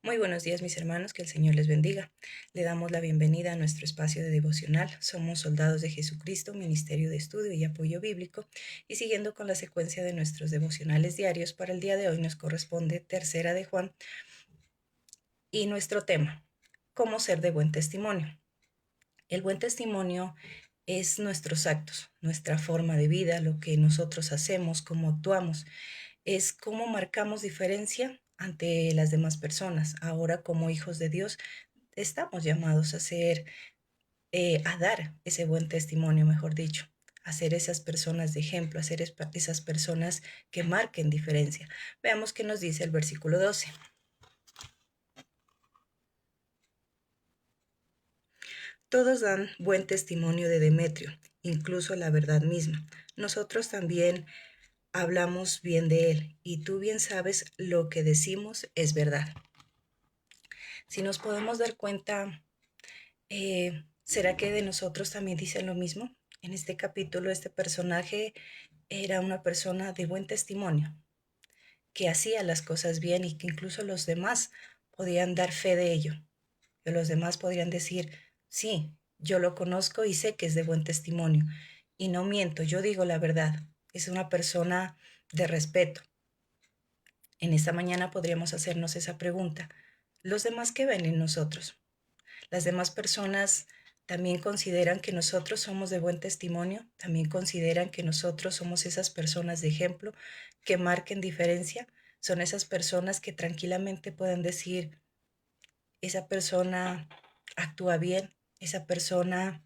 Muy buenos días, mis hermanos, que el Señor les bendiga. Le damos la bienvenida a nuestro espacio de devocional. Somos soldados de Jesucristo, Ministerio de Estudio y Apoyo Bíblico, y siguiendo con la secuencia de nuestros devocionales diarios, para el día de hoy nos corresponde Tercera de Juan y nuestro tema, cómo ser de buen testimonio. El buen testimonio es nuestros actos, nuestra forma de vida, lo que nosotros hacemos, cómo actuamos, es cómo marcamos diferencia ante las demás personas. Ahora, como hijos de Dios, estamos llamados a ser, a dar ese buen testimonio, mejor dicho, a ser esas personas de ejemplo, a ser esas personas que marquen diferencia. Veamos qué nos dice el versículo 12. Todos dan buen testimonio de Demetrio, incluso la verdad misma. Nosotros también hablamos bien de él, y tú bien sabes lo que decimos es verdad. Si nos podemos dar cuenta, ¿será que de nosotros también dicen lo mismo? En este capítulo, este personaje era una persona de buen testimonio, que hacía las cosas bien y que incluso los demás podían dar fe de ello. Que los demás podrían decir, sí, yo lo conozco y sé que es de buen testimonio. Y no miento, yo digo la verdad. Es una persona de respeto. En esta mañana podríamos hacernos esa pregunta. ¿Los demás qué ven en nosotros? Las demás personas también consideran que nosotros somos de buen testimonio, también consideran que nosotros somos esas personas de ejemplo que marquen diferencia, son esas personas que tranquilamente pueden decir, esa persona actúa bien, esa persona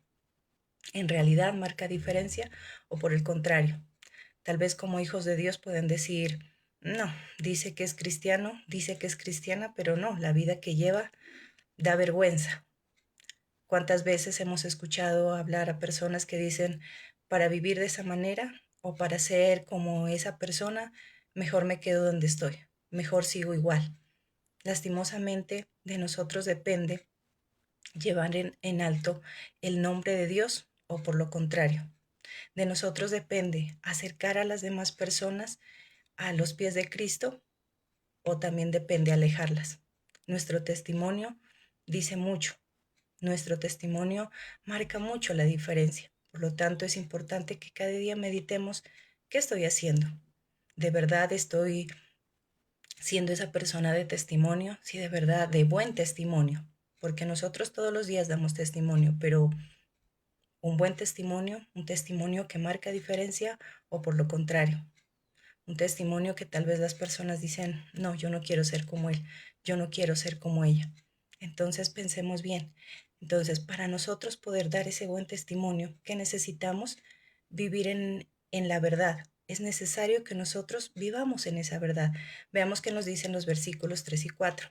en realidad marca diferencia, o por el contrario, tal vez como hijos de Dios pueden decir, no, dice que es cristiano, dice que es cristiana, pero no, la vida que lleva da vergüenza. ¿Cuántas veces hemos escuchado hablar a personas que dicen, para vivir de esa manera o para ser como esa persona, mejor me quedo donde estoy, mejor sigo igual? Lastimosamente, de nosotros depende llevar en alto el nombre de Dios, o por lo contrario. De nosotros depende acercar a las demás personas a los pies de Cristo, o también depende alejarlas. Nuestro testimonio dice mucho. Nuestro testimonio marca mucho la diferencia. Por lo tanto, es importante que cada día meditemos qué estoy haciendo. ¿De verdad estoy siendo esa persona de testimonio? Sí, de verdad, de buen testimonio. Porque nosotros todos los días damos testimonio, pero un buen testimonio, un testimonio que marca diferencia, o por lo contrario, un testimonio que tal vez las personas dicen, no, yo no quiero ser como él, yo no quiero ser como ella. Entonces pensemos bien. Entonces, para nosotros poder dar ese buen testimonio, ¿qué necesitamos? Vivir en la verdad. Es necesario que nosotros vivamos en esa verdad. Veamos qué nos dicen los versículos 3 y 4.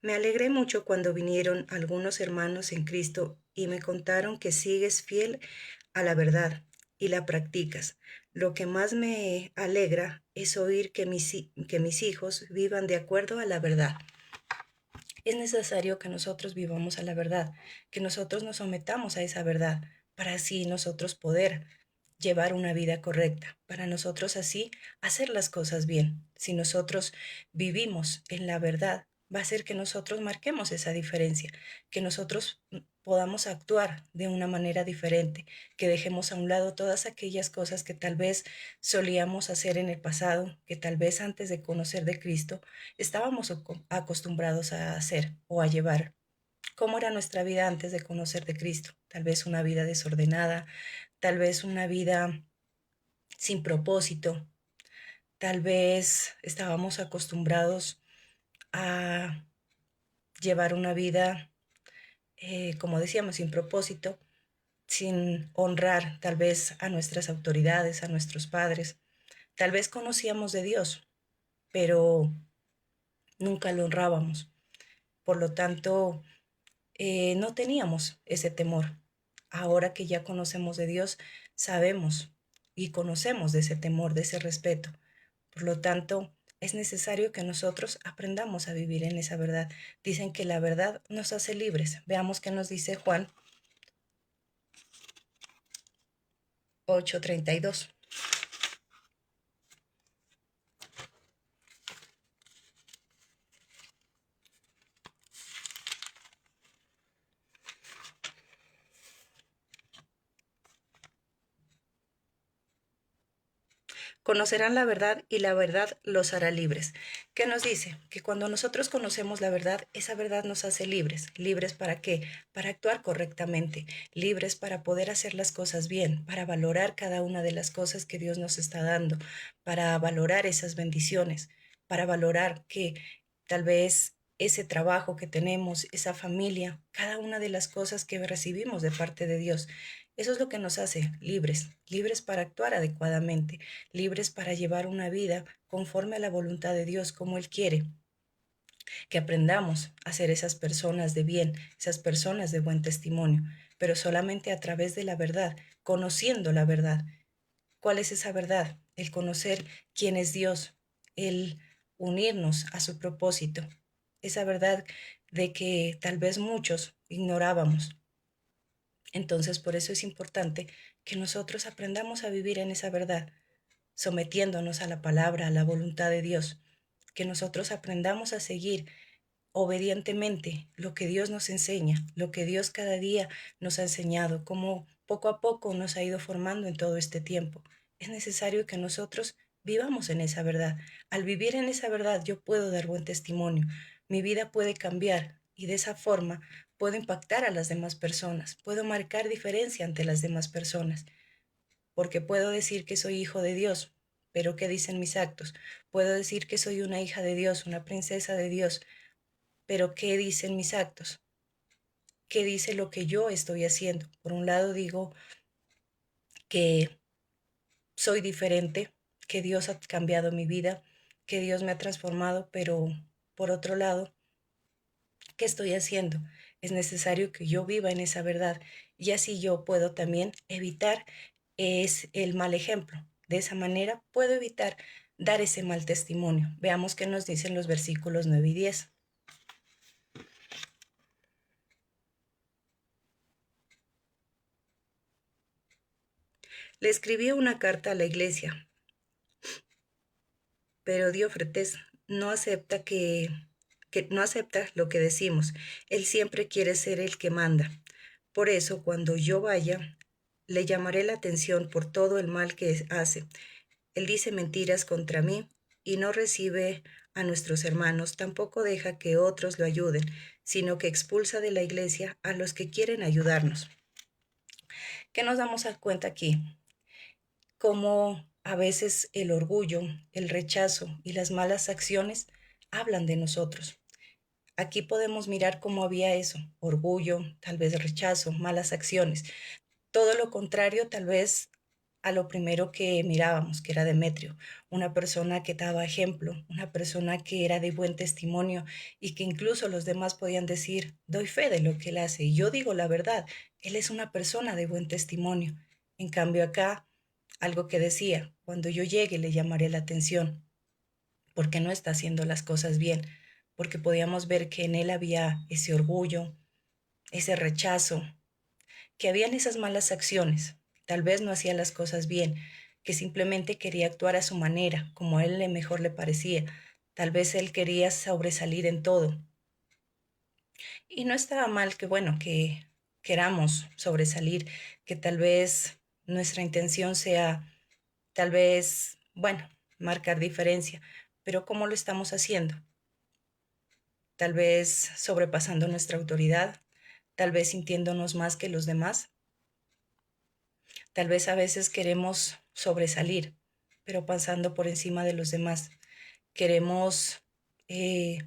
Me alegré mucho cuando vinieron algunos hermanos en Cristo y me contaron que sigues fiel a la verdad y la practicas. Lo que más me alegra es oír que que mis hijos vivan de acuerdo a la verdad. Es necesario que nosotros vivamos a la verdad, que nosotros nos sometamos a esa verdad, para así nosotros poder llevar una vida correcta, para nosotros así hacer las cosas bien. Si nosotros vivimos en la verdad, va a ser que nosotros marquemos esa diferencia, que nosotros podamos actuar de una manera diferente, que dejemos a un lado todas aquellas cosas que tal vez solíamos hacer en el pasado, que tal vez antes de conocer de Cristo estábamos acostumbrados a hacer o a llevar. ¿Cómo era nuestra vida antes de conocer de Cristo? Tal vez una vida desordenada, tal vez una vida sin propósito, tal vez estábamos acostumbrados a llevar una vida, como decíamos, sin propósito, sin honrar tal vez a nuestras autoridades, a nuestros padres. Tal vez conocíamos de Dios, pero nunca lo honrábamos. Por lo tanto, no teníamos ese temor. Ahora que ya conocemos de Dios, sabemos y conocemos de ese temor, de ese respeto. Por lo tanto, es necesario que nosotros aprendamos a vivir en esa verdad. Dicen que la verdad nos hace libres. Veamos qué nos dice Juan. 8:32. Conocerán la verdad y la verdad los hará libres. ¿Qué nos dice? Que cuando nosotros conocemos la verdad, esa verdad nos hace libres. ¿Libres para qué? Para actuar correctamente, libres para poder hacer las cosas bien, para valorar cada una de las cosas que Dios nos está dando, para valorar esas bendiciones, para valorar que tal vez ese trabajo que tenemos, esa familia, cada una de las cosas que recibimos de parte de Dios. Eso es lo que nos hace libres, libres para actuar adecuadamente, libres para llevar una vida conforme a la voluntad de Dios, como Él quiere, que aprendamos a ser esas personas de bien, esas personas de buen testimonio, pero solamente a través de la verdad, conociendo la verdad. ¿Cuál es esa verdad? El conocer quién es Dios, el unirnos a su propósito, esa verdad de que tal vez muchos ignorábamos. Entonces, por eso es importante que nosotros aprendamos a vivir en esa verdad, sometiéndonos a la palabra, a la voluntad de Dios, que nosotros aprendamos a seguir obedientemente lo que Dios nos enseña, lo que Dios cada día nos ha enseñado, como poco a poco nos ha ido formando en todo este tiempo. Es necesario que nosotros vivamos en esa verdad. Al vivir en esa verdad yo puedo dar buen testimonio, mi vida puede cambiar y de esa forma puedo impactar a las demás personas, puedo marcar diferencia ante las demás personas porque puedo decir que soy hijo de Dios, pero ¿qué dicen mis actos? Puedo decir que soy una hija de Dios, una princesa de Dios, pero ¿qué dicen mis actos? ¿Qué dice lo que yo estoy haciendo? Por un lado digo que soy diferente, que Dios ha cambiado mi vida, que Dios me ha transformado, pero por otro lado, ¿qué estoy haciendo? Es necesario que yo viva en esa verdad y así yo puedo también evitar es el mal ejemplo. De esa manera puedo evitar dar ese mal testimonio. Veamos qué nos dicen los versículos 9 y 10. Le escribí una carta a la iglesia, pero Diófretes no acepta que no acepta lo que decimos. Él siempre quiere ser el que manda. Por eso, cuando yo vaya, le llamaré la atención por todo el mal que hace. Él dice mentiras contra mí y no recibe a nuestros hermanos, tampoco deja que otros lo ayuden, sino que expulsa de la iglesia a los que quieren ayudarnos. ¿Qué nos damos cuenta aquí? Cómo a veces el orgullo, el rechazo y las malas acciones hablan de nosotros. Aquí podemos mirar cómo había eso, orgullo, tal vez rechazo, malas acciones. Todo lo contrario, tal vez a lo primero que mirábamos, que era Demetrio, una persona que daba ejemplo, una persona que era de buen testimonio y que incluso los demás podían decir, doy fe de lo que él hace y yo digo la verdad, él es una persona de buen testimonio. En cambio acá, algo que decía, cuando yo llegue le llamaré la atención, porque no está haciendo las cosas bien, porque podíamos ver que en él había ese orgullo, ese rechazo, que habían esas malas acciones. Tal vez no hacía las cosas bien, que simplemente quería actuar a su manera, como a él le mejor le parecía. Tal vez él quería sobresalir en todo. Y no estaba mal que, bueno, que queramos sobresalir, que tal vez nuestra intención sea, tal vez, bueno, marcar diferencia, pero ¿cómo lo estamos haciendo? Tal vez sobrepasando nuestra autoridad, tal vez sintiéndonos más que los demás. Tal vez a veces queremos sobresalir, pero pasando por encima de los demás. Queremos eh,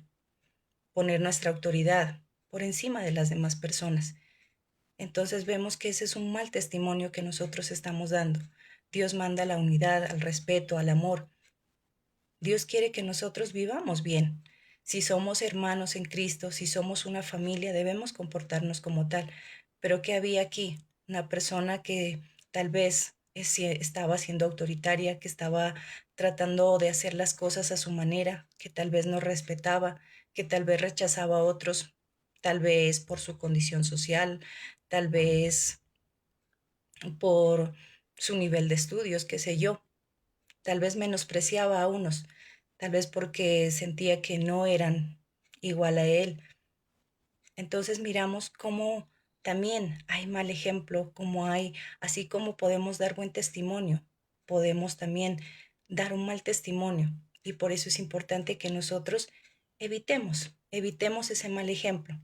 poner nuestra autoridad por encima de las demás personas. Entonces vemos que ese es un mal testimonio que nosotros estamos dando. Dios manda la unidad, al respeto, al amor. Dios quiere que nosotros vivamos bien. Si somos hermanos en Cristo, si somos una familia, debemos comportarnos como tal. Pero ¿qué había aquí? Una persona que tal vez estaba siendo autoritaria, que estaba tratando de hacer las cosas a su manera, que tal vez no respetaba, que tal vez rechazaba a otros, tal vez por su condición social, tal vez por su nivel de estudios, qué sé yo. Tal vez menospreciaba a unos, tal vez porque sentía que no eran igual a él. Entonces miramos cómo también hay mal ejemplo, como hay, así como podemos dar buen testimonio, podemos también dar un mal testimonio. Y por eso es importante que nosotros evitemos ese mal ejemplo.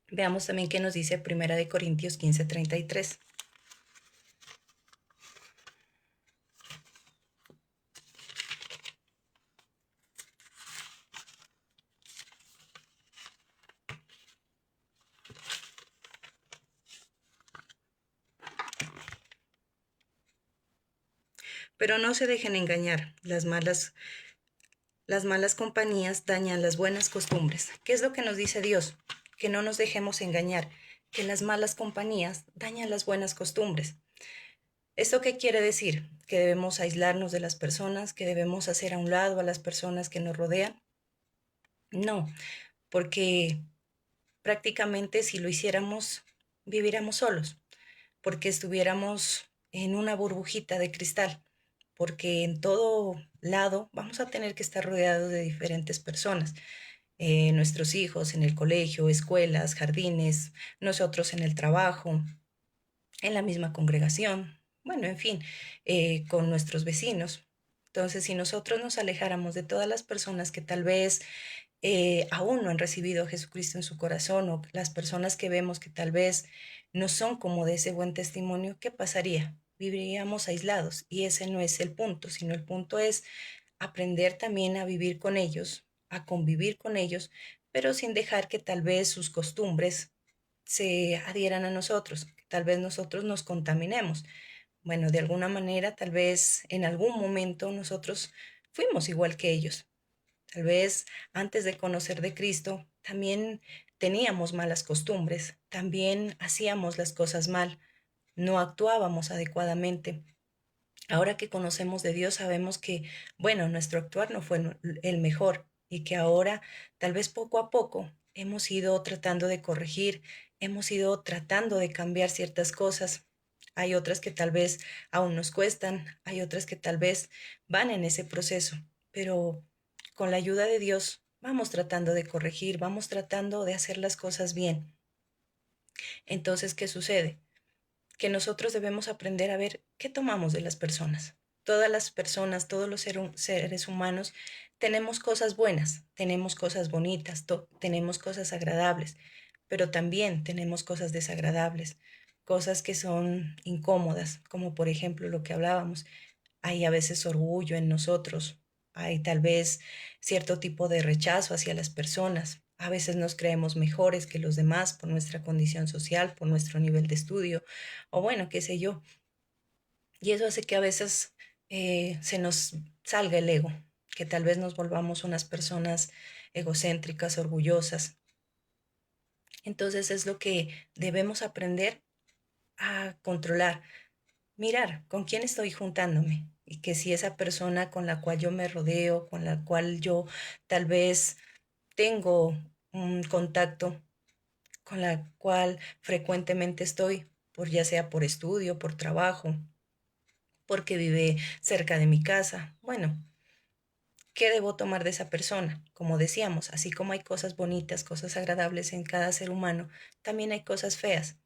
Veamos también qué nos dice Primera de Corintios 15:33. Pero no se dejen engañar, las malas compañías dañan las buenas costumbres. ¿Qué es lo que nos dice Dios? Que no nos dejemos engañar, que las malas compañías dañan las buenas costumbres. ¿Esto qué quiere decir? Que debemos aislarnos de las personas, que debemos hacer a un lado a las personas que nos rodean. No, porque prácticamente si lo hiciéramos, viviríamos solos, porque estuviéramos en una burbujita de cristal, porque en todo lado vamos a tener que estar rodeados de diferentes personas. Nuestros hijos en el colegio, escuelas, jardines, nosotros en el trabajo, en la misma congregación, bueno, en fin, con nuestros vecinos. Entonces, si nosotros nos alejáramos de todas las personas que tal vez aún no han recibido a Jesucristo en su corazón o las personas que vemos que tal vez no son como de ese buen testimonio, ¿qué pasaría? Viviríamos aislados y ese no es el punto, sino el punto es aprender también a vivir con ellos, a convivir con ellos, pero sin dejar que tal vez sus costumbres se adhieran a nosotros, que tal vez nosotros nos contaminemos. Bueno, de alguna manera, tal vez en algún momento nosotros fuimos igual que ellos. Tal vez antes de conocer de Cristo también teníamos malas costumbres, también hacíamos las cosas mal, no actuábamos adecuadamente. Ahora que conocemos de Dios sabemos que, bueno, nuestro actuar no fue el mejor y que ahora, tal vez poco a poco, hemos ido tratando de corregir, hemos ido tratando de cambiar ciertas cosas. Hay otras que tal vez aún nos cuestan, hay otras que tal vez van en ese proceso, pero con la ayuda de Dios vamos tratando de corregir, vamos tratando de hacer las cosas bien. Entonces, ¿qué sucede? Que nosotros debemos aprender a ver qué tomamos de las personas. Todas las personas, todos los seres humanos, tenemos cosas buenas, tenemos cosas bonitas, tenemos cosas agradables, pero también tenemos cosas desagradables, cosas que son incómodas, como por ejemplo lo que hablábamos. Hay a veces orgullo en nosotros, hay tal vez cierto tipo de rechazo hacia las personas. A veces nos creemos mejores que los demás por nuestra condición social, por nuestro nivel de estudio, o bueno, qué sé yo. Y eso hace que a veces se nos salga el ego, que tal vez nos volvamos unas personas egocéntricas, orgullosas. Entonces es lo que debemos aprender a controlar, mirar con quién estoy juntándome y que si esa persona con la cual yo me rodeo, con la cual yo tal vez tengo un contacto, con la cual frecuentemente estoy, por ya sea por estudio, por trabajo, porque vive cerca de mi casa. Bueno, ¿qué debo tomar de esa persona? Como decíamos, así como hay cosas bonitas, cosas agradables en cada ser humano, también hay cosas feas,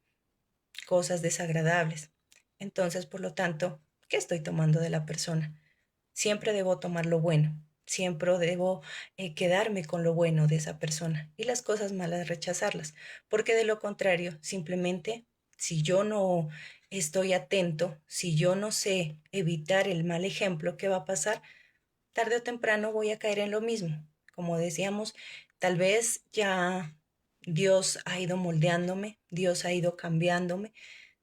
cosas desagradables. Entonces, por lo tanto, ¿qué estoy tomando de la persona? Siempre debo tomar lo bueno, siempre debo quedarme con lo bueno de esa persona y las cosas malas rechazarlas, porque de lo contrario, simplemente, si yo no estoy atento, si yo no sé evitar el mal ejemplo, ¿qué va a pasar? Tarde o temprano voy a caer en lo mismo. Como decíamos, tal vez ya Dios ha ido moldeándome, Dios ha ido cambiándome,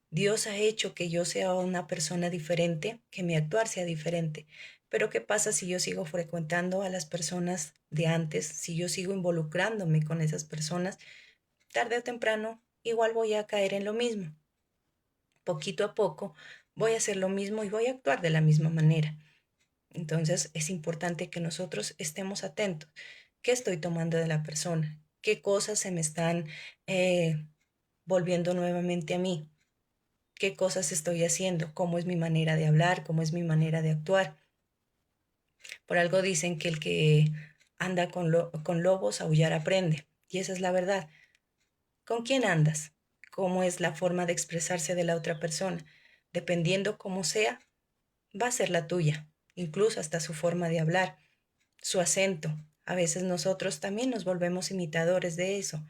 Dios ha hecho que yo sea una persona diferente, que mi actuar sea diferente. Pero ¿qué pasa si yo sigo frecuentando a las personas de antes, si yo sigo involucrándome con esas personas? Tarde o temprano, igual voy a caer en lo mismo. Poquito a poco voy a hacer lo mismo y voy a actuar de la misma manera. Entonces es importante que nosotros estemos atentos. ¿Qué estoy tomando de la persona? ¿Qué cosas se me están volviendo nuevamente a mí? qué cosas estoy haciendo, cómo es mi manera de hablar, cómo es mi manera de actuar. Por algo dicen que el que anda con lobos, aullar aprende. Y esa es la verdad. ¿Con quién andas? ¿Cómo es la forma de expresarse de la otra persona? Dependiendo cómo sea, va a ser la tuya, incluso hasta su forma de hablar, su acento. A veces nosotros también nos volvemos imitadores de eso,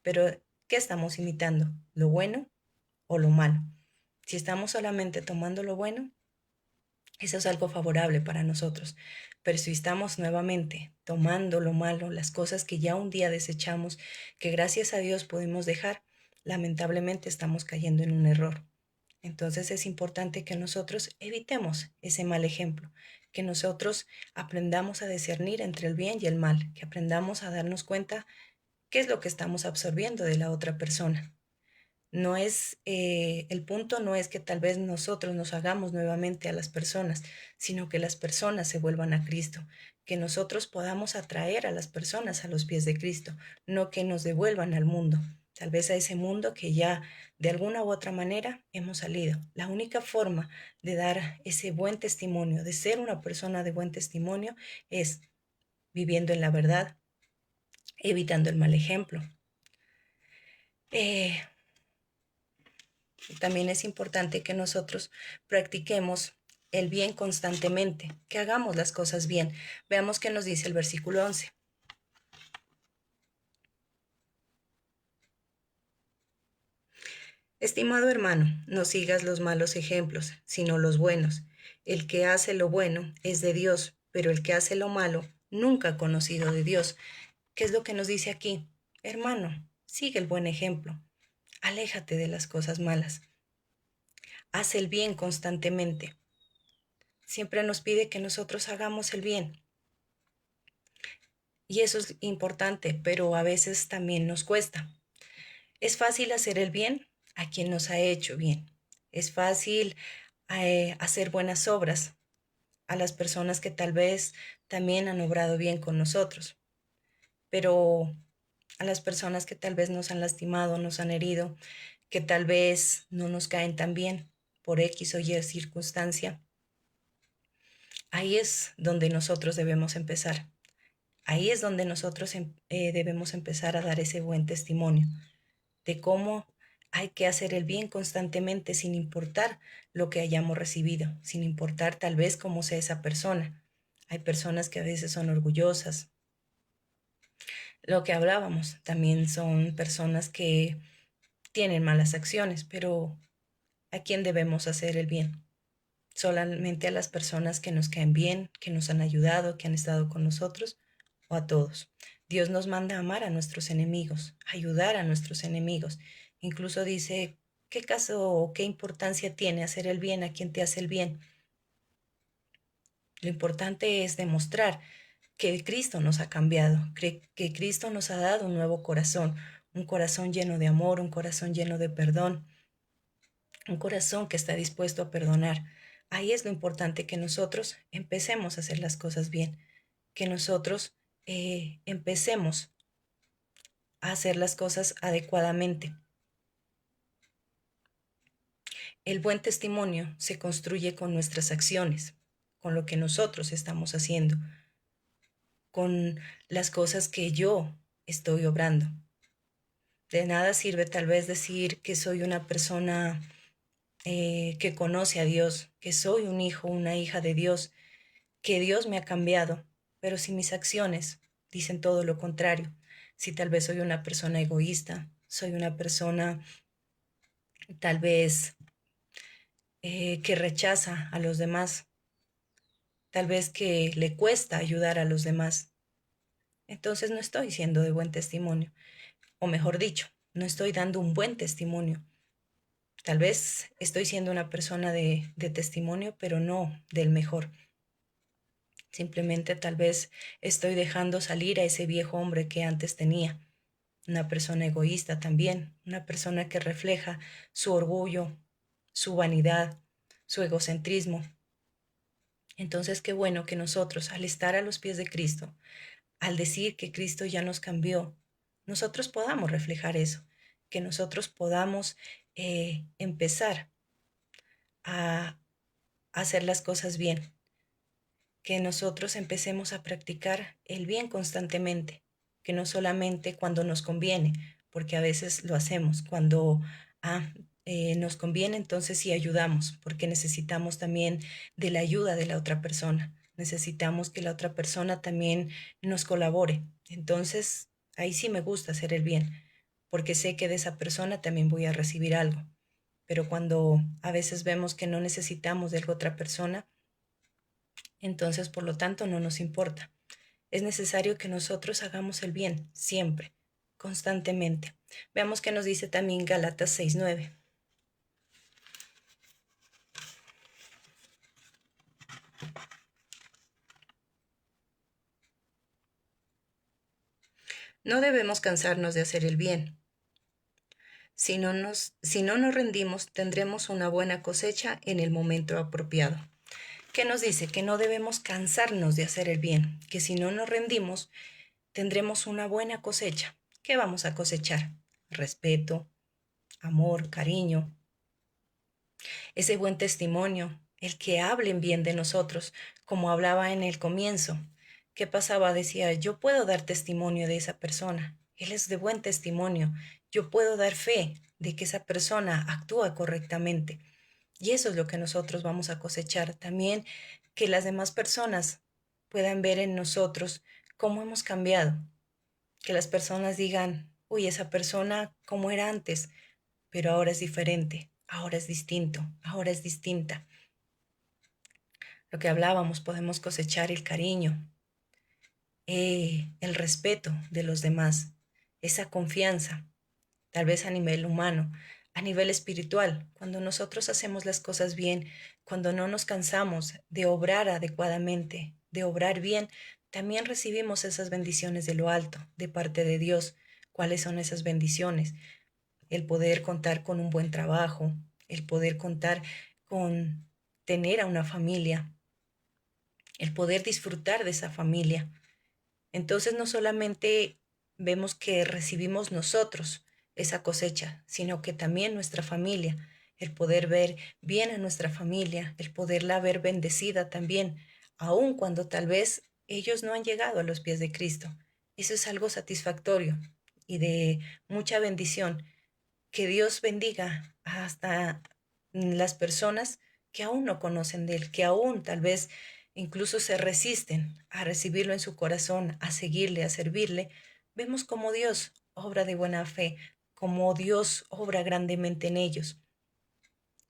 pero ¿qué estamos imitando? ¿Lo bueno o lo malo? Si estamos solamente tomando lo bueno, eso es algo favorable para nosotros. Pero si estamos nuevamente tomando lo malo, las cosas que ya un día desechamos, que gracias a Dios pudimos dejar, lamentablemente estamos cayendo en un error. Entonces es importante que nosotros evitemos ese mal ejemplo, que nosotros aprendamos a discernir entre el bien y el mal, que aprendamos a darnos cuenta qué es lo que estamos absorbiendo de la otra persona. No es, el punto no es que tal vez nosotros nos hagamos nuevamente a las personas, sino que las personas se vuelvan a Cristo, que nosotros podamos atraer a las personas a los pies de Cristo, no que nos devuelvan al mundo, tal vez a ese mundo que ya de alguna u otra manera hemos salido. La única forma de dar ese buen testimonio, de ser una persona de buen testimonio, es viviendo en la verdad, evitando el mal ejemplo. Eh, También es importante que nosotros practiquemos el bien constantemente, que hagamos las cosas bien. Veamos qué nos dice el versículo 11. Estimado hermano, no sigas los malos ejemplos, sino los buenos. El que hace lo bueno es de Dios, pero el que hace lo malo nunca ha conocido de Dios. ¿Qué es lo que nos dice aquí? Hermano, sigue el buen ejemplo. Aléjate de las cosas malas. Haz el bien constantemente. Siempre nos pide que nosotros hagamos el bien. Y eso es importante, pero a veces también nos cuesta. Es fácil hacer el bien a quien nos ha hecho bien. Es fácil hacer buenas obras a las personas que tal vez también han obrado bien con nosotros. Pero a las personas que tal vez nos han lastimado, nos han herido, que tal vez no nos caen tan bien por X o Y circunstancia, ahí es donde nosotros debemos empezar. Ahí es donde nosotros debemos empezar a dar ese buen testimonio de cómo hay que hacer el bien constantemente sin importar lo que hayamos recibido, sin importar tal vez cómo sea esa persona. Hay personas que a veces son orgullosas. Lo que hablábamos, también son personas que tienen malas acciones, pero ¿a quién debemos hacer el bien? ¿Solamente a las personas que nos caen bien, que nos han ayudado, que han estado con nosotros, o a todos? Dios nos manda a amar a nuestros enemigos, ayudar a nuestros enemigos. Incluso dice, ¿qué caso o qué importancia tiene hacer el bien a quien te hace el bien? Lo importante es demostrar que Cristo nos ha cambiado, que Cristo nos ha dado un corazón lleno de amor, un corazón lleno de perdón, un corazón que está dispuesto a perdonar. Ahí es lo importante, que nosotros empecemos a hacer las cosas bien, que nosotros empecemos a hacer las cosas adecuadamente. El buen testimonio se construye con nuestras acciones, con lo que nosotros estamos haciendo, con las cosas que yo estoy obrando. De nada sirve tal vez decir que soy una persona que conoce a Dios, que soy un hijo, una hija de Dios, que Dios me ha cambiado, pero si mis acciones dicen todo lo contrario, si tal vez soy una persona egoísta, soy una persona tal vez que rechaza a los demás, tal vez que le cuesta ayudar a los demás, entonces no estoy siendo de buen testimonio, o mejor dicho, no estoy dando un buen testimonio. Tal vez estoy siendo una persona de testimonio, pero no del mejor. Simplemente tal vez estoy dejando salir a ese viejo hombre que antes tenía. Una persona egoísta también, una persona que refleja su orgullo, su vanidad, su egocentrismo. Entonces, qué bueno que nosotros, al estar a los pies de Cristo, al decir que Cristo ya nos cambió, nosotros podamos reflejar eso, que nosotros podamos empezar. a hacer las cosas bien, que nosotros empecemos a practicar el bien constantemente, que no solamente cuando nos conviene, porque a veces lo hacemos, cuando ah, nos conviene, entonces sí ayudamos, porque necesitamos también de la ayuda de la otra persona, necesitamos que la otra persona también nos colabore. Entonces, ahí sí me gusta hacer el bien, porque sé que de esa persona también voy a recibir algo. Pero cuando a veces vemos que no necesitamos de la otra persona, entonces por lo tanto no nos importa. Es necesario que nosotros hagamos el bien siempre, constantemente. Veamos qué nos dice también Gálatas 6:9. No debemos cansarnos de hacer el bien. Si no nos rendimos, tendremos una buena cosecha en el momento apropiado. ¿Qué nos dice? Que no debemos cansarnos de hacer el bien, que si no nos rendimos, tendremos una buena cosecha. ¿Qué vamos a cosechar? Respeto, amor, cariño, ese buen testimonio, el que hablen bien de nosotros, como hablaba en el comienzo. ¿Qué pasaba? Decía, yo puedo dar testimonio de esa persona, él es de buen testimonio, yo puedo dar fe de que esa persona actúa correctamente. Y eso es lo que nosotros vamos a cosechar. También que las demás personas puedan ver en nosotros cómo hemos cambiado, que las personas digan, uy, esa persona como era antes, pero ahora es diferente, ahora es distinto, ahora es distinta. Lo que hablábamos, podemos cosechar el cariño, el respeto de los demás, esa confianza, tal vez a nivel humano, a nivel espiritual, cuando nosotros hacemos las cosas bien, cuando no nos cansamos de obrar adecuadamente, de obrar bien, también recibimos esas bendiciones de lo alto, de parte de Dios. ¿Cuáles son esas bendiciones? El poder contar con un buen trabajo, el poder contar con tener a una familia, el poder disfrutar de esa familia. Entonces no solamente vemos que recibimos nosotros esa cosecha, sino que también nuestra familia, el poder ver bien a nuestra familia, el poderla ver bendecida también, aun cuando tal vez ellos no han llegado a los pies de Cristo. Eso es algo satisfactorio y de mucha bendición. Que Dios bendiga hasta las personas que aún no conocen de Él, que aún tal vez incluso se resisten a recibirlo en su corazón, a seguirle, a servirle. Vemos como Dios obra de buena fe, como Dios obra grandemente en ellos.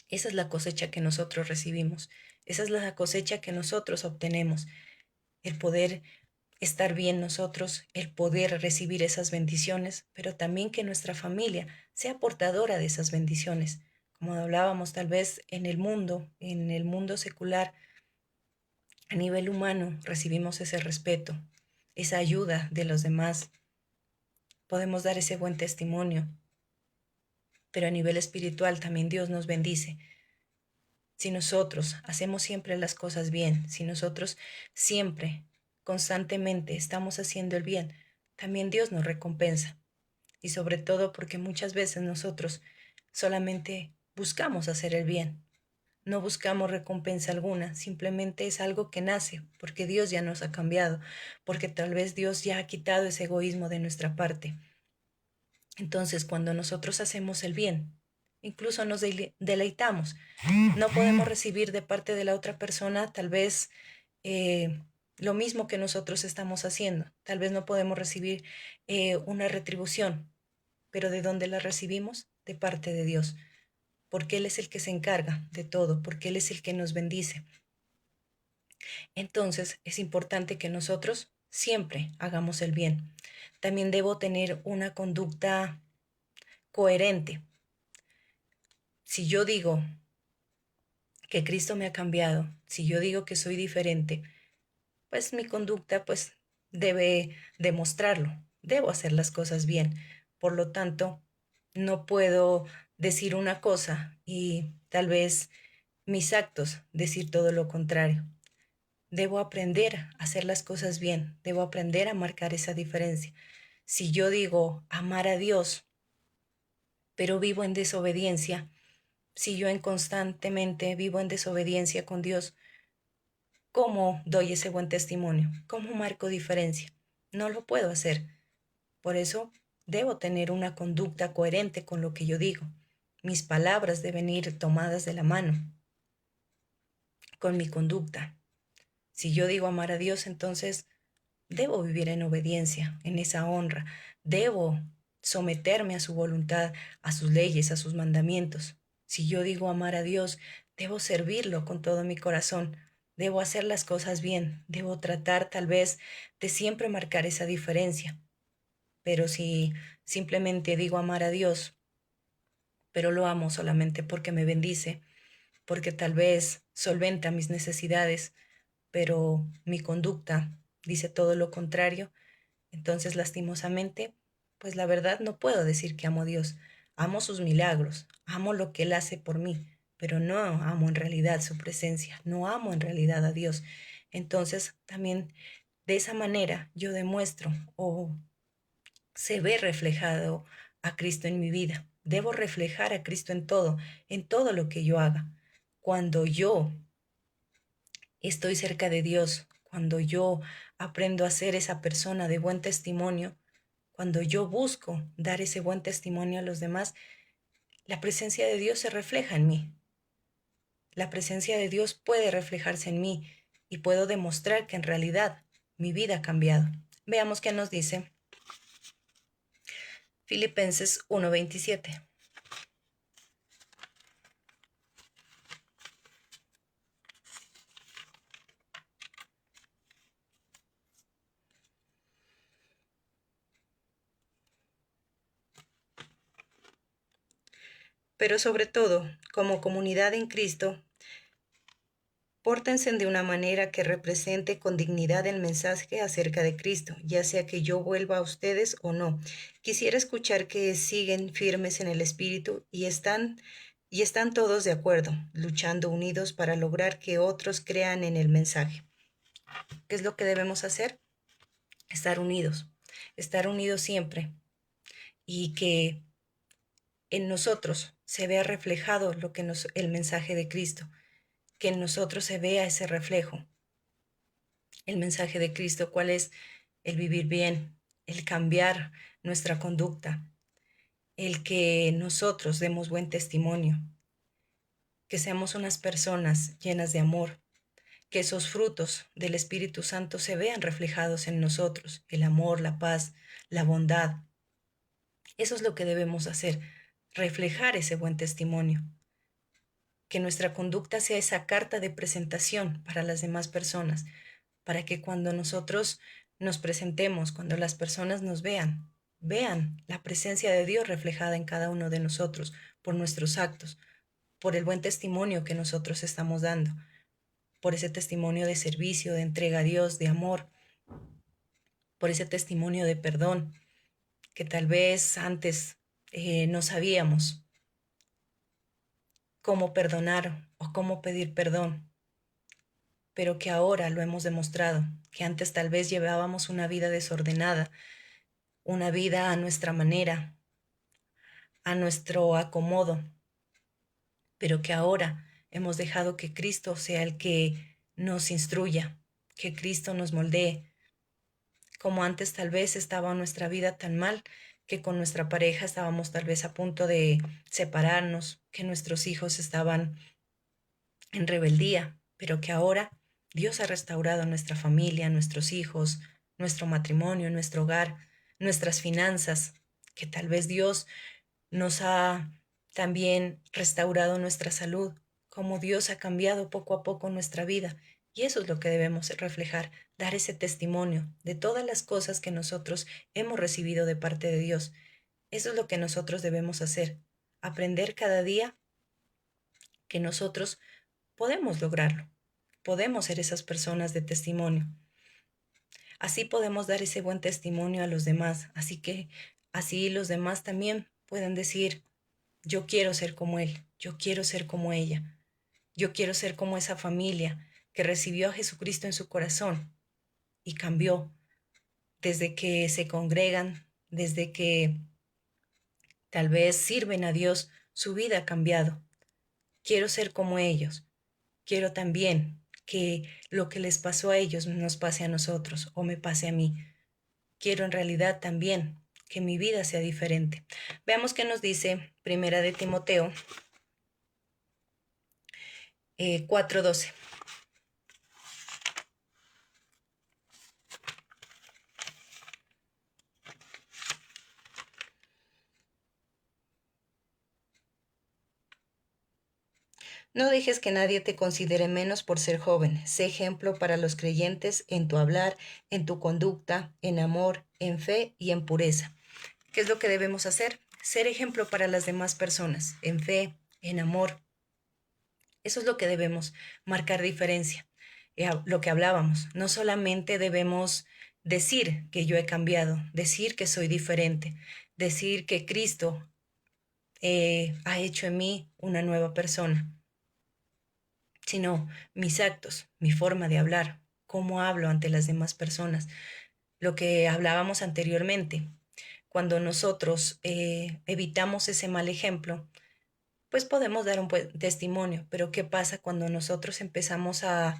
Esa es la cosecha que nosotros recibimos, esa es la cosecha que nosotros obtenemos, el poder estar bien nosotros, el poder recibir esas bendiciones, pero también que nuestra familia sea portadora de esas bendiciones. Como hablábamos tal vez en el mundo secular, a nivel humano recibimos ese respeto, esa ayuda de los demás, podemos dar ese buen testimonio, pero a nivel espiritual también Dios nos bendice. Si nosotros hacemos siempre las cosas bien, si nosotros siempre, constantemente estamos haciendo el bien, también Dios nos recompensa. Y sobre todo porque muchas veces nosotros solamente buscamos hacer el bien, no buscamos recompensa alguna, simplemente es algo que nace, porque Dios ya nos ha cambiado, porque tal vez Dios ya ha quitado ese egoísmo de nuestra parte. Entonces, cuando nosotros hacemos el bien, incluso nos deleitamos. No podemos recibir de parte de la otra persona tal vez eh, lo mismo que nosotros estamos haciendo. Tal vez no podemos recibir una retribución, pero ¿de dónde la recibimos? De parte de Dios, porque Él es el que se encarga de todo, porque Él es el que nos bendice. Entonces es importante que nosotros siempre hagamos el bien. También debo tener una conducta coherente. Si yo digo que Cristo me ha cambiado, si yo digo que soy diferente, pues mi conducta pues debe demostrarlo. Debo hacer las cosas bien. Por lo tanto, no puedo decir una cosa y tal vez mis actos decir todo lo contrario. Debo aprender a hacer las cosas bien. Debo aprender a marcar esa diferencia. Si yo digo amar a Dios, pero vivo en desobediencia, Si yo constantemente vivo en desobediencia con Dios, ¿cómo doy ese buen testimonio? ¿Cómo marco diferencia? No lo puedo hacer. Por eso debo tener una conducta coherente con lo que yo digo. Mis palabras deben ir tomadas de la mano con mi conducta. Si yo digo amar a Dios, entonces debo vivir en obediencia, en esa honra. Debo someterme a su voluntad, a sus leyes, a sus mandamientos. Si yo digo amar a Dios, debo servirlo con todo mi corazón. Debo hacer las cosas bien. Debo tratar tal vez de siempre marcar esa diferencia. Pero si simplemente digo amar a Dios, pero lo amo solamente porque me bendice, porque tal vez solventa mis necesidades, pero mi conducta dice todo lo contrario, entonces lastimosamente, pues la verdad no puedo decir que amo a Dios. Amo sus milagros, amo lo que Él hace por mí, pero no amo en realidad su presencia, no amo en realidad a Dios. Entonces también de esa manera yo demuestro o se ve reflejado a Cristo en mi vida. Debo reflejar a Cristo en todo lo que yo haga. Cuando yo estoy cerca de Dios, cuando yo aprendo a ser esa persona de buen testimonio, cuando yo busco dar ese buen testimonio a los demás, la presencia de Dios se refleja en mí. La presencia de Dios puede reflejarse en mí y puedo demostrar que en realidad mi vida ha cambiado. Veamos qué nos dice Filipenses 1:27. Pero sobre todo, como comunidad en Cristo, pórtense de una manera que represente con dignidad el mensaje acerca de Cristo, ya sea que yo vuelva a ustedes o no. Quisiera escuchar que siguen firmes en el Espíritu y están todos de acuerdo, luchando unidos para lograr que otros crean en el mensaje. ¿Qué es lo que debemos hacer? Estar unidos siempre y que en nosotros se vea reflejado el mensaje de Cristo, que en nosotros se vea ese reflejo. El mensaje de Cristo, ¿cuál es? El vivir bien, el cambiar nuestra conducta, el que nosotros demos buen testimonio, que seamos unas personas llenas de amor, que esos frutos del Espíritu Santo se vean reflejados en nosotros, el amor, la paz, la bondad. Eso es lo que debemos hacer, reflejar ese buen testimonio, que nuestra conducta sea esa carta de presentación para las demás personas, para que cuando nosotros nos presentemos, cuando las personas nos vean, vean la presencia de Dios reflejada en cada uno de nosotros por nuestros actos, por el buen testimonio que nosotros estamos dando, por ese testimonio de servicio, de entrega a Dios, de amor, por ese testimonio de perdón que tal vez antes no sabíamos cómo perdonar o cómo pedir perdón, pero que ahora lo hemos demostrado, que antes tal vez llevábamos una vida desordenada, una vida a nuestra manera, a nuestro acomodo, pero que ahora hemos dejado que Cristo sea el que nos instruya, que Cristo nos moldee, como antes tal vez estaba nuestra vida tan mal que con nuestra pareja estábamos tal vez a punto de separarnos, que nuestros hijos estaban en rebeldía, pero que ahora Dios ha restaurado nuestra familia, nuestros hijos, nuestro matrimonio, nuestro hogar, nuestras finanzas, que tal vez Dios nos ha también restaurado nuestra salud, como Dios ha cambiado poco a poco nuestra vida. Y eso es lo que debemos reflejar, dar ese testimonio de todas las cosas que nosotros hemos recibido de parte de Dios. Eso es lo que nosotros debemos hacer, aprender cada día que nosotros podemos lograrlo, podemos ser esas personas de testimonio. Así podemos dar ese buen testimonio a los demás, así que así los demás también pueden decir, yo quiero ser como él, yo quiero ser como ella, yo quiero ser como esa familia que recibió a Jesucristo en su corazón y cambió desde que se congregan, desde que tal vez sirven a Dios, su vida ha cambiado. quiero ser como ellos, quiero también que lo que les pasó a ellos nos pase a nosotros o me pase a mí. Quiero en realidad también que mi vida sea diferente. Veamos qué nos dice Primera de Timoteo 4:12. No dejes que nadie te considere menos por ser joven. Sé ejemplo para los creyentes en tu hablar, en tu conducta, en amor, en fe y en pureza. ¿Qué es lo que debemos hacer? Ser ejemplo para las demás personas, en fe, en amor. Eso es lo que debemos marcar diferencia. Lo que hablábamos, no solamente debemos decir que yo he cambiado, decir que soy diferente, decir que Cristo ha hecho en mí una nueva persona, sino mis actos, mi forma de hablar, cómo hablo ante las demás personas. Lo que hablábamos anteriormente, cuando nosotros evitamos ese mal ejemplo, pues podemos dar un buen testimonio, pero ¿qué pasa cuando nosotros empezamos a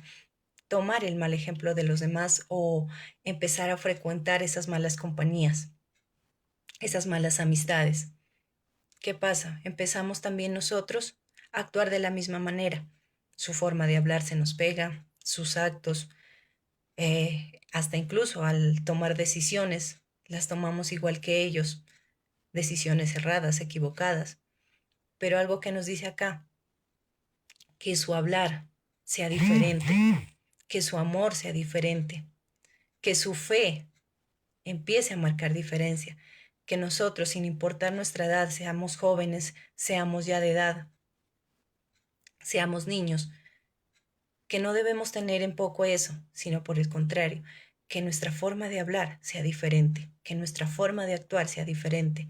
tomar el mal ejemplo de los demás o empezar a frecuentar esas malas compañías, esas malas amistades? ¿Qué pasa? Empezamos también nosotros a actuar de la misma manera. Su forma de hablar se nos pega, sus actos, hasta incluso al tomar decisiones, las tomamos igual que ellos, decisiones erradas, equivocadas. Pero algo que nos dice acá, que su hablar sea diferente, que su amor sea diferente, que su fe empiece a marcar diferencia, que nosotros, sin importar nuestra edad, seamos jóvenes, seamos ya de edad, seamos niños, que no debemos tener en poco eso, sino por el contrario, que nuestra forma de hablar sea diferente, que nuestra forma de actuar sea diferente,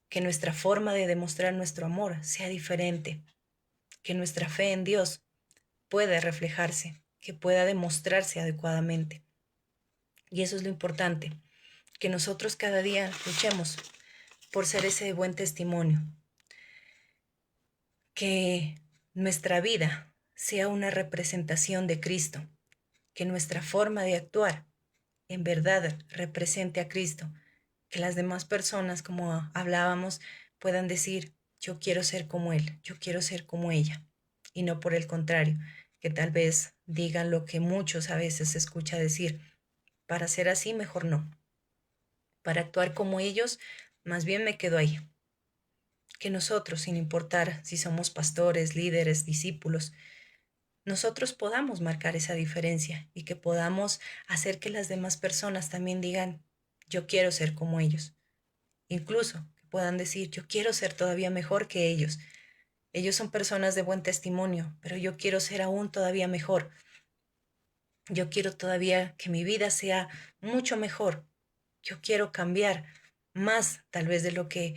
que nuestra forma de demostrar nuestro amor sea diferente, que nuestra fe en Dios pueda reflejarse, que pueda demostrarse adecuadamente. Y eso es lo importante, que nosotros cada día luchemos por ser ese buen testimonio, que nuestra vida sea una representación de Cristo, que nuestra forma de actuar en verdad represente a Cristo, que las demás personas, como hablábamos, puedan decir, yo quiero ser como Él, yo quiero ser como ella, y no por el contrario, que tal vez digan lo que muchos a veces se escucha decir, para ser así mejor no, para actuar como ellos, más bien me quedo ahí. Que nosotros, sin importar si somos pastores, líderes, discípulos, nosotros podamos marcar esa diferencia y que podamos hacer que las demás personas también digan, yo quiero ser como ellos. Incluso que puedan decir, yo quiero ser todavía mejor que ellos. Ellos son personas de buen testimonio, pero yo quiero ser aún todavía mejor. Yo quiero todavía que mi vida sea mucho mejor. Yo quiero cambiar más tal vez de lo que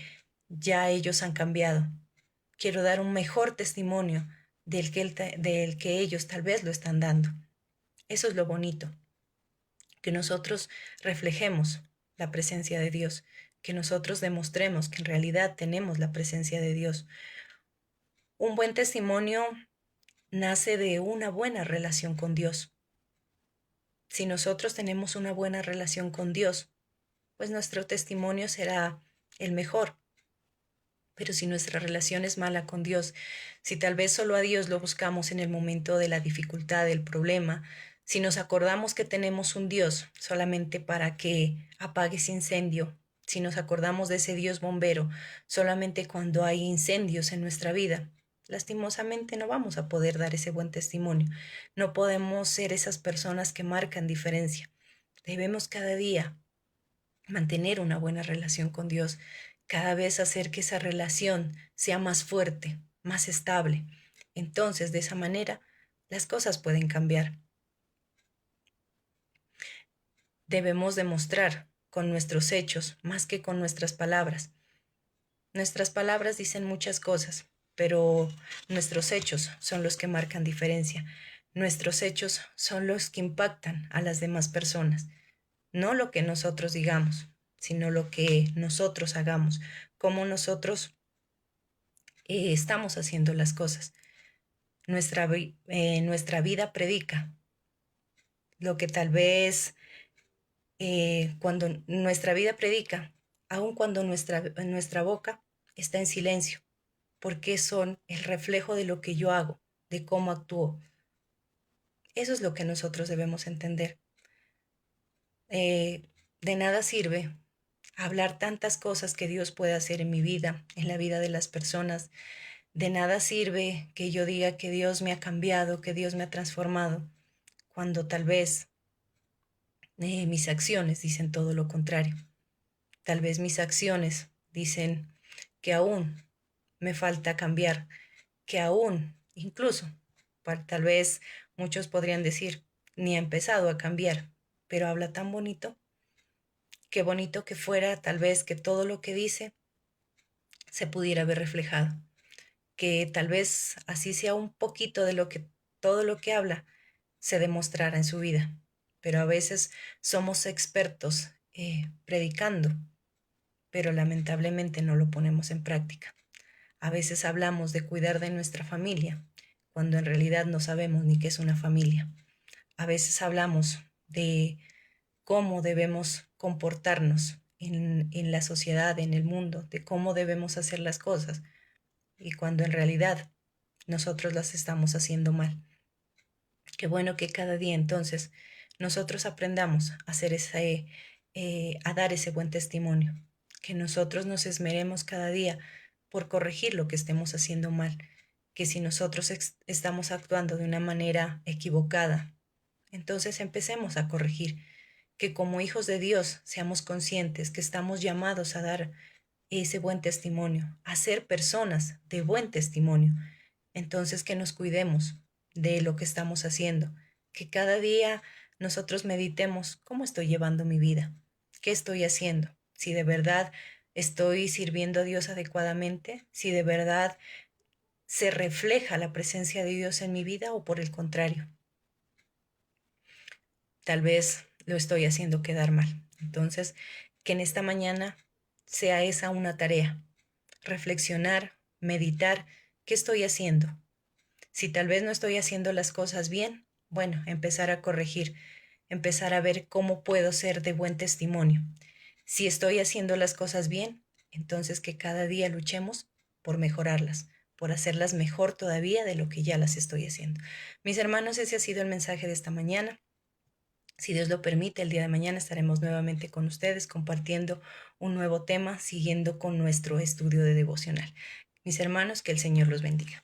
ya ellos han cambiado. Quiero dar un mejor testimonio del que ellos tal vez lo están dando. Eso es lo bonito, que nosotros reflejemos la presencia de Dios, que nosotros demostremos que en realidad tenemos la presencia de Dios. Un buen testimonio nace de una buena relación con Dios. Si nosotros tenemos una buena relación con Dios, pues nuestro testimonio será el mejor. Pero si nuestra relación es mala con Dios, si tal vez solo a Dios lo buscamos en el momento de la dificultad, del problema, si nos acordamos que tenemos un Dios solamente para que apague ese incendio, si nos acordamos de ese Dios bombero solamente cuando hay incendios en nuestra vida, lastimosamente no vamos a poder dar ese buen testimonio. No podemos ser esas personas que marcan diferencia. Debemos cada día mantener una buena relación con Dios, cada vez hacer que esa relación sea más fuerte, más estable. Entonces, de esa manera, las cosas pueden cambiar. Debemos demostrar con nuestros hechos más que con nuestras palabras. Nuestras palabras dicen muchas cosas, pero nuestros hechos son los que marcan diferencia. Nuestros hechos son los que impactan a las demás personas. No lo que nosotros digamos, sino lo que nosotros hagamos, cómo nosotros estamos haciendo las cosas. nuestra vida predica, lo que tal vez cuando nuestra vida predica, aun cuando nuestra boca está en silencio, porque son el reflejo de lo que yo hago, de cómo actúo. Eso es lo que nosotros debemos entender. De nada sirve hablar tantas cosas que Dios puede hacer en mi vida, en la vida de las personas. De nada sirve que yo diga que Dios me ha cambiado, que Dios me ha transformado, cuando tal vez mis acciones dicen todo lo contrario. Tal vez mis acciones dicen que aún me falta cambiar, que aún, incluso, tal vez muchos podrían decir, ni ha empezado a cambiar, pero habla tan bonito. Qué bonito que fuera tal vez que todo lo que dice se pudiera ver reflejado, que tal vez así sea un poquito de lo que todo lo que habla se demostrara en su vida. Pero a veces somos expertos predicando, pero lamentablemente no lo ponemos en práctica. A veces hablamos de cuidar de nuestra familia, cuando en realidad no sabemos ni qué es una familia. A veces hablamos de cómo debemos comportarnos en la sociedad, en el mundo, de cómo debemos hacer las cosas, y cuando en realidad nosotros las estamos haciendo mal. Qué bueno que cada día entonces nosotros aprendamos a hacer a dar ese buen testimonio, que nosotros nos esmeremos cada día por corregir lo que estemos haciendo mal, que si nosotros estamos actuando de una manera equivocada, entonces empecemos a corregir, que como hijos de Dios seamos conscientes que estamos llamados a dar ese buen testimonio, a ser personas de buen testimonio. Entonces que nos cuidemos de lo que estamos haciendo, que cada día nosotros meditemos cómo estoy llevando mi vida, qué estoy haciendo, si de verdad estoy sirviendo a Dios adecuadamente, si de verdad se refleja la presencia de Dios en mi vida o por el contrario, tal vez lo estoy haciendo quedar mal. Entonces, que en esta mañana sea esa una tarea, reflexionar, meditar, ¿qué estoy haciendo? Si tal vez no estoy haciendo las cosas bien, bueno, empezar a corregir, empezar a ver cómo puedo ser de buen testimonio. Si estoy haciendo las cosas bien, entonces que cada día luchemos por mejorarlas, por hacerlas mejor todavía de lo que ya las estoy haciendo. Mis hermanos, ese ha sido el mensaje de esta mañana. Si Dios lo permite, el día de mañana estaremos nuevamente con ustedes compartiendo un nuevo tema, siguiendo con nuestro estudio de devocional. Mis hermanos, que el Señor los bendiga.